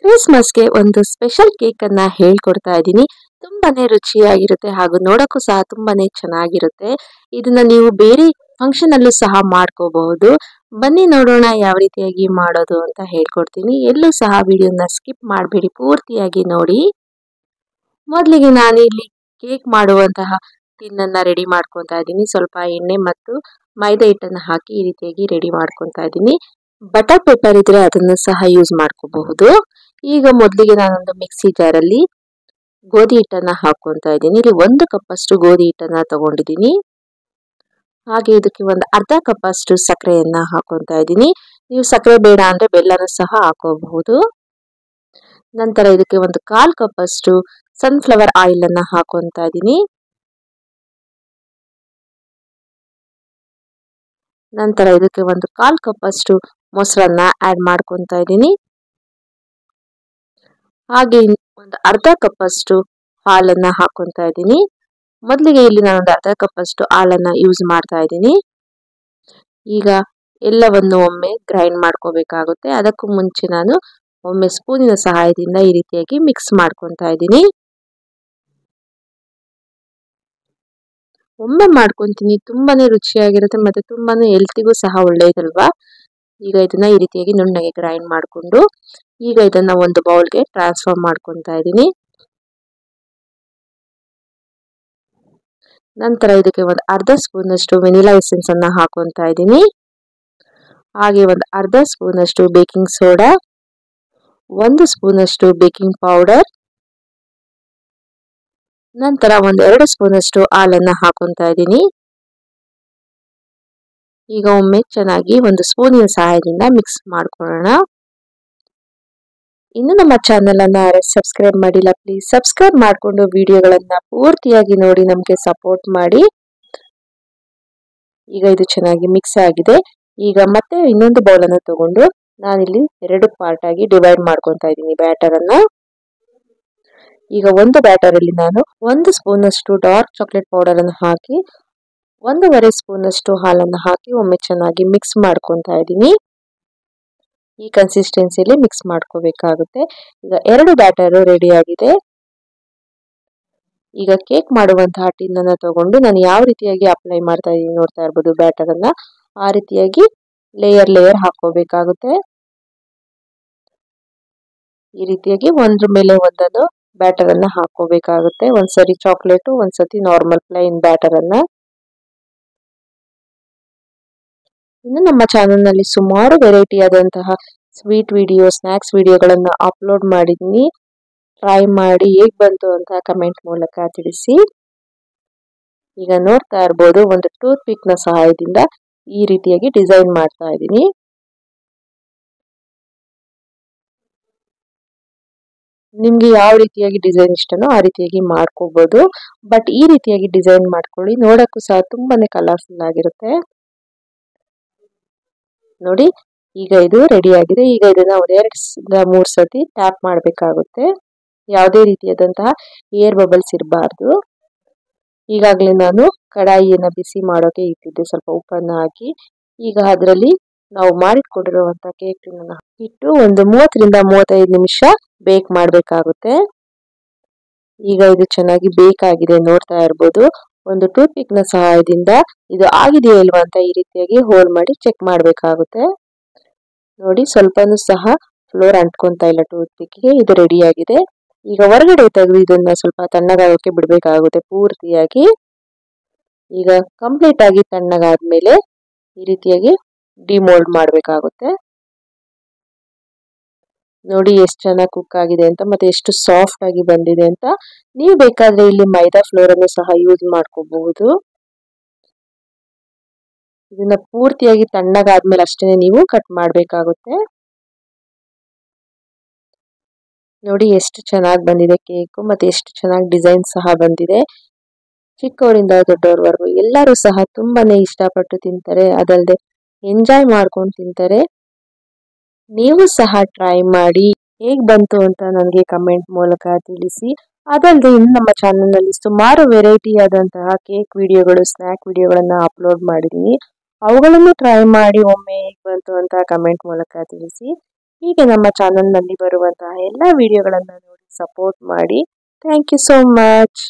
ಕ್ರಿಸ್ಮಸ್ಗೆ ಒಂದು special cake ಅನ್ನ ಹೇಳ್ಕೊಡ್ತಾ ಇದ್ದೀನಿ. ತುಂಬಾನೇ ರುಚಿಯಾಗಿರುತ್ತೆ ಹಾಗೂ ನೋಡಕ್ಕೂ ಸಹ ತುಂಬಾನೇ ಚೆನ್ನಾಗಿರುತ್ತೆ. ಇದನ್ನ ನೀವು ಬೇರೆ ಫಂಕ್ಷನ್ ಅಲ್ಲೂ ಸಹ ಮಾಡ್ಕೋಬಹುದು. ಬನ್ನಿ ನೋಡೋಣ ಯಾವ ರೀತಿಯಾಗಿ ಮಾಡೋದು ಅಂತ ಹೇಳ್ಕೊಡ್ತೀನಿ. ಎಲ್ಲೂ ಸಹ ವಿಡಿಯೋನ ಸ್ಕಿಪ್ ಮಾಡಬೇಡಿ, ಪೂರ್ತಿಯಾಗಿ ನೋಡಿ. ಮೊದಲಿಗೆ ನಾನು ಇಲ್ಲಿ ಕೇಕ್ ಮಾಡುವಂತಹ ಟಿನ್ನನ್ನ ರೆಡಿ ಮಾಡ್ಕೊತಾ ಇದ್ದೀನಿ. ಸ್ವಲ್ಪ ಎಣ್ಣೆ ಮತ್ತು ಮೈದಾ ಹಿಟ್ಟನ್ನು ಹಾಕಿ ಈ ರೀತಿಯಾಗಿ ರೆಡಿ ಮಾಡ್ಕೊತಾ ಇದ್ದೀನಿ. ಬಟರ್ ಪೇಪರ್ ಇದ್ರೆ ಅದನ್ನು ಸಹ ಯೂಸ್ ಮಾಡ್ಕೋಬಹುದು. ಈಗ ಮೊದಲಿಗೆ ನಾನೊಂದು ಮಿಕ್ಸಿ ಜಾರಲ್ಲಿ ಗೋಧಿ ಹಿಟ್ಟನ್ನ ಹಾಕೊತಾ ಇದ್ದೀನಿ. ಇಲ್ಲಿ 1 ಕಪ್ ಅಷ್ಟು ಗೋಧಿ ಹಿಟ್ಟನ್ನ ತಗೊಂಡಿದ್ದೀನಿ. ಹಾಗೆ ಇದಕ್ಕೆ ಒಂದು ಅರ್ಧ ಕಪ್ ಅಷ್ಟು ಸಕ್ಕರೆಯನ್ನ ಹಾಕೊತಾ ಇದ್ದೀನಿ. ನೀವು ಸಕ್ಕರೆ ಬೇಡ ಅಂದ್ರೆ ಬೆಲ್ಲನೂ ಸಹ ಹಾಕೋಬಹುದು. ನಂತರ ಇದಕ್ಕೆ ಒಂದು 1/4 ಕಪ್ ಅಷ್ಟು ಸನ್ಫ್ಲವರ್ ಆಯಿಲ್ ಅನ್ನ ಹಾಕೊತಾ ಇದ್ದೀನಿ. ನಂತರ ಇದಕ್ಕೆ ಒಂದು 1/4 ಕಪ್ ಅಷ್ಟು ಮೊಸರನ್ನ ಆಡ್ ಮಾಡ್ಕೊತಾ ಇದ್ದೀನಿ. ಹಾಗೆ ಒಂದು ಅರ್ಧ ಕಪ್ ಅಷ್ಟು ಹಾಲನ್ನ ಹಾಕೊತಾ ಇದ್ದೀನಿ. ಮೊದಲಿಗೆ ಇಲ್ಲಿ ನಾನು ಒಂದು ಅರ್ಧ ಕಪ್ ಅಷ್ಟು ಹಾಲನ್ನ ಯೂಸ್ ಮಾಡ್ತಾ ಇದ್ದೀನಿ. ಈಗ ಎಲ್ಲವನ್ನು ಒಮ್ಮೆ ಗ್ರೈಂಡ್ ಮಾಡ್ಕೋಬೇಕಾಗುತ್ತೆ. ಅದಕ್ಕೂ ಮುಂಚೆ ನಾನು ಒಮ್ಮೆ ಸ್ಪೂನಿನ ಸಹಾಯದಿಂದ ಈ ರೀತಿಯಾಗಿ ಮಿಕ್ಸ್ ಮಾಡ್ಕೊತಾ ಇದ್ದೀನಿ. ಒಮ್ಮೆ ಮಾಡ್ಕೊಂತೀನಿ, ತುಂಬಾನೇ ರುಚಿಯಾಗಿರುತ್ತೆ ಮತ್ತೆ ತುಂಬಾನೇ ಹೆಲ್ತಿಗೂ ಸಹ ಒಳ್ಳೆಯದಲ್ವಾ. ಈಗ ಇದನ್ನ ಈ ರೀತಿಯಾಗಿ ನುಣ್ಣಗೆ ಗ್ರೈಂಡ್ ಮಾಡಿಕೊಂಡು ಈಗ ಇದನ್ನ ಒಂದು ಬೌಲ್ಗೆ ಟ್ರಾನ್ಸ್ಫರ್ ಮಾಡ್ಕೊತಾ ಇದ್ದೀನಿ. ನಂತರ ಇದಕ್ಕೆ ಒಂದು ಅರ್ಧ ಸ್ಪೂನ್ ಅಷ್ಟು ವೆನಿಲಾ ಎಸೆನ್ಸ್ ಅನ್ನ ಹಾಕೊತಾ ಇದ್ದೀನಿ. ಹಾಗೆ ಒಂದು ಅರ್ಧ ಸ್ಪೂನ್ ಅಷ್ಟು ಬೇಕಿಂಗ್ ಸೋಡಾ, 1 ಸ್ಪೂನ್ ಅಷ್ಟು ಬೇಕಿಂಗ್ ಪೌಡರ್, ನಂತರ ಒಂದು 2 ಸ್ಪೂನ್ ಅಷ್ಟು ಹಾಲನ್ನ ಹಾಕೊತಾ ಇದ್ದೀನಿ. ಈಗ ಒಮ್ಮೆ ಚೆನ್ನಾಗಿ ಒಂದು ಸ್ಪೂನಿನ ಸಹಾಯದಿಂದ ಮಿಕ್ಸ್ ಮಾಡ್ಕೊಳ್ಳೋಣ. ಇನ್ನು ನಮ್ಮ ಚಾನೆಲ್ ಅನ್ನ ಸಬ್ಸ್ಕ್ರೈಬ್ ಮಾಡಿಲ್ಲ, ಪ್ಲೀಸ್ ಸಬ್ಸ್ಕ್ರೈಬ್ ಮಾಡಿಕೊಂಡು ವಿಡಿಯೋಗಳನ್ನ ಪೂರ್ತಿಯಾಗಿ ನೋಡಿ ನಮಗೆ ಸಪೋರ್ಟ್ ಮಾಡಿ. ಈಗ ಇದು ಚೆನ್ನಾಗಿ ಮಿಕ್ಸ್ ಆಗಿದೆ. ಈಗ ಮತ್ತೆ ಇನ್ನೊಂದು ಬೌಲ್ ಅನ್ನು ತಗೊಂಡು ನಾನಿಲ್ಲಿ 2 ಪಾರ್ಟ್ ಆಗಿ ಡಿವೈಡ್ ಮಾಡ್ಕೊತಾ ಇದ್ದೀನಿ ಬ್ಯಾಟರ್ ಅನ್ನ. ಈಗ ಒಂದು ಬ್ಯಾಟರ್ ಅಲ್ಲಿ ನಾನು 1 ಸ್ಪೂನ್ ಅಷ್ಟು ಡಾರ್ಕ್ ಚಾಕ್ಲೇಟ್ ಪೌಡರ್ ಅನ್ನು ಹಾಕಿ 1.5 ಸ್ಪೂನ್ ಅಷ್ಟು ಹಾಲನ್ನು ಹಾಕಿ ಒಮ್ಮೆ ಚೆನ್ನಾಗಿ ಮಿಕ್ಸ್ ಮಾಡ್ಕೊತಾ ಇದ್ದೀನಿ. ಈ ಕನ್ಸಿಸ್ಟೆನ್ಸಿಯಲ್ಲಿ ಮಿಕ್ಸ್ ಮಾಡ್ಕೋಬೇಕಾಗುತ್ತೆ. ಈಗ 2 ಬ್ಯಾಟರ್ ರೆಡಿ ಆಗಿದೆ. ಈಗ ಕೇಕ್ ಮಾಡುವಂತಹ ಟಿನ್ ಅನ್ನ ತಗೊಂಡು ನಾನು ಯಾವ ರೀತಿಯಾಗಿ ಅಪ್ಲೈ ಮಾಡ್ತಾ ಇದ್ದೀನಿ ನೋಡ್ತಾ ಇರ್ಬೋದು ಬ್ಯಾಟರ್ ಅನ್ನ. ಆ ರೀತಿಯಾಗಿ ಲೇಯರ್ ಹಾಕೋಬೇಕಾಗುತ್ತೆ. ಈ ರೀತಿಯಾಗಿ ಒಂದ್ರ ಮೇಲೆ ಒಂದನ್ನು ಬ್ಯಾಟರ್ ಅನ್ನ ಹಾಕೋಬೇಕಾಗುತ್ತೆ. ಒಂದ್ಸರಿ ಚಾಕ್ಲೇಟ್, ಒಂದ್ಸತಿ ನಾರ್ಮಲ್ ಪ್ಲೈನ್ ಬ್ಯಾಟರ್ ಅನ್ನ. ಇನ್ನು ನಮ್ಮ ಚಾನೆಲ್ ನಲ್ಲಿ ಸುಮಾರು ವೆರೈಟಿ ಆದಂತಹ ಸ್ವೀಟ್ ವಿಡಿಯೋ, ಸ್ನಾಕ್ಸ್ ವಿಡಿಯೋಗಳನ್ನ ಅಪ್ಲೋಡ್ ಮಾಡಿದ್ದೀನಿ. ಟ್ರೈ ಮಾಡಿ ಹೇಗ್ ಬಂತು ಅಂತ ಕಮೆಂಟ್ ಮೂಲಕ ತಿಳಿಸಿ. ಈಗ ನೋಡ್ತಾ ಇರ್ಬೋದು ಒಂದು ಟೂತ್ ಪಿಕ್ ನ ಸಹಾಯದಿಂದ ಈ ರೀತಿಯಾಗಿ ಡಿಸೈನ್ ಮಾಡ್ತಾ ಇದ್ದೀನಿ. ನಿಮ್ಗೆ ಯಾವ ರೀತಿಯಾಗಿ ಡಿಸೈನ್ ಇಷ್ಟನೋ ಆ ರೀತಿಯಾಗಿ ಮಾಡ್ಕೋಬಹುದು. ಬಟ್ ಈ ರೀತಿಯಾಗಿ ಡಿಸೈನ್ ಮಾಡ್ಕೊಳ್ಳಿ, ನೋಡಕ್ಕೂ ಸಹ ತುಂಬಾನೇ ಕಲರ್ಫುಲ್ ಆಗಿರುತ್ತೆ. ನೋಡಿ ಈಗ ಇದು ರೆಡಿ ಆಗಿದೆ. ಈಗ ಇದನ್ನ 2-3 ಸತಿ ಟ್ಯಾಪ್ ಮಾಡಬೇಕಾಗುತ್ತೆ. ಯಾವುದೇ ರೀತಿಯಾದಂತಹ ಏರ್ ಬಬಲ್ಸ್ ಇರಬಾರ್ದು. ಈಗಾಗಲೇ ನಾನು ಕಡಾಯಿಯನ್ನ ಬಿಸಿ ಮಾಡೋಕೆ ಇಟ್ಟಿದ್ದೆ, ಸ್ವಲ್ಪ ಉಪ್ಪನ್ನ ಹಾಕಿ. ಈಗ ಅದರಲ್ಲಿ ನಾವು ಮಾಡಿಟ್ಕೊಂಡಿರುವಂತಹ ಕೇಕ್ ಟಿನ್ನ ಇಟ್ಟು ಒಂದು 30 ರಿಂದ 35 ನಿಮಿಷ ಬೇಕ್ ಮಾಡಬೇಕಾಗುತ್ತೆ. ಈಗ ಇದು ಚೆನ್ನಾಗಿ ಬೇಕ್ ಆಗಿದೆ, ನೋಡ್ತಾ ಇರ್ಬೋದು. ಒಂದು ಟೂತ್ ಪಿಕ್ ನ ಸಹಾಯದಿಂದ ಇದು ಆಗಿದೆಯಾ ಇಲ್ವಾ ಅಂತ ಈ ರೀತಿಯಾಗಿ ಹೋಲ್ ಮಾಡಿ ಚೆಕ್ ಮಾಡಬೇಕಾಗುತ್ತೆ. ನೋಡಿ ಸ್ವಲ್ಪನೂ ಸಹ ಫ್ಲೋರ್ ಅಂಟ್ಕೊಂತಾ ಇಲ್ಲ ಟೂತ್ ಪಿಕ್ ಗೆ. ಇದು ರೆಡಿ ಆಗಿದೆ. ಈಗ ಹೊರಗಡೆ ತೆಗೆದು ಇದನ್ನ ಸ್ವಲ್ಪ ತಣ್ಣಗಾಗೋಕೆ ಬಿಡಬೇಕಾಗುತ್ತೆ ಪೂರ್ತಿಯಾಗಿ. ಈಗ ಕಂಪ್ಲೀಟ್ ಆಗಿ ತಣ್ಣಗಾದ್ಮೇಲೆ ಈ ರೀತಿಯಾಗಿ ಡಿಮೋಲ್ಡ್ ಮಾಡಬೇಕಾಗುತ್ತೆ. ನೋಡಿ ಎಷ್ಟು ಚೆನ್ನಾಗಿ ಕುಕ್ ಆಗಿದೆ ಅಂತ, ಮತ್ತೆ ಎಷ್ಟು ಸಾಫ್ಟ್ ಆಗಿ ಬಂದಿದೆ ಅಂತ. ನೀವು ಬೇಕಾದ್ರೆ ಇಲ್ಲಿ ಮೈದಾ ಫ್ಲೋರ್ ಅನ್ನು ಸಹ ಯೂಸ್ ಮಾಡ್ಕೋಬಹುದು. ಇದನ್ನ ಪೂರ್ತಿಯಾಗಿ ತಣ್ಣಗಾದ್ಮೇಲೆ ಅಷ್ಟೇ ನೀವು ಕಟ್ ಮಾಡಬೇಕಾಗುತ್ತೆ. ನೋಡಿ ಎಷ್ಟು ಚೆನ್ನಾಗಿ ಬಂದಿದೆ ಕೇಕ್, ಮತ್ತೆ ಎಷ್ಟು ಚೆನ್ನಾಗಿ ಡಿಸೈನ್ ಸಹ ಬಂದಿದೆ. ಚಿಕ್ಕವರಿಂದ ದೊಡ್ಡವರವರೆಗೂ ಎಲ್ಲರೂ ಸಹ ತುಂಬಾನೇ ಇಷ್ಟಪಟ್ಟು ತಿಂತಾರೆ, ಅದಲ್ಲದೆ ಎಂಜಾಯ್ ಮಾಡ್ಕೊಂಡು ತಿಂತಾರೆ. ನೀವು ಸಹ ಟ್ರೈ ಮಾಡಿ ಹೇಗ್ ಬಂತು ಅಂತ ನನಗೆ ಕಮೆಂಟ್ ಮೂಲಕ ತಿಳಿಸಿ. ಅದಲ್ಲದೆ ಇನ್ನು ನಮ್ಮ ಚಾನೆಲ್ ನಲ್ಲಿ ಸುಮಾರು ವೆರೈಟಿ ಆದಂತಹ ಕೇಕ್ ವಿಡಿಯೋಗಳು, ಸ್ನಾಕ್ ವಿಡಿಯೋಗಳನ್ನ ಅಪ್ಲೋಡ್ ಮಾಡಿದೀನಿ. ಅವುಗಳನ್ನು ಟ್ರೈ ಮಾಡಿ ಒಮ್ಮೆ ಹೇಗ್ ಬಂತು ಅಂತ ಕಮೆಂಟ್ ಮೂಲಕ ತಿಳಿಸಿ. ಹೀಗೆ ನಮ್ಮ ಚಾನಲ್ನಲ್ಲಿ ಬರುವಂತಹ ಎಲ್ಲ ವಿಡಿಯೋಗಳನ್ನು ನೋಡಿ ಸಪೋರ್ಟ್ ಮಾಡಿ. Thank you so much.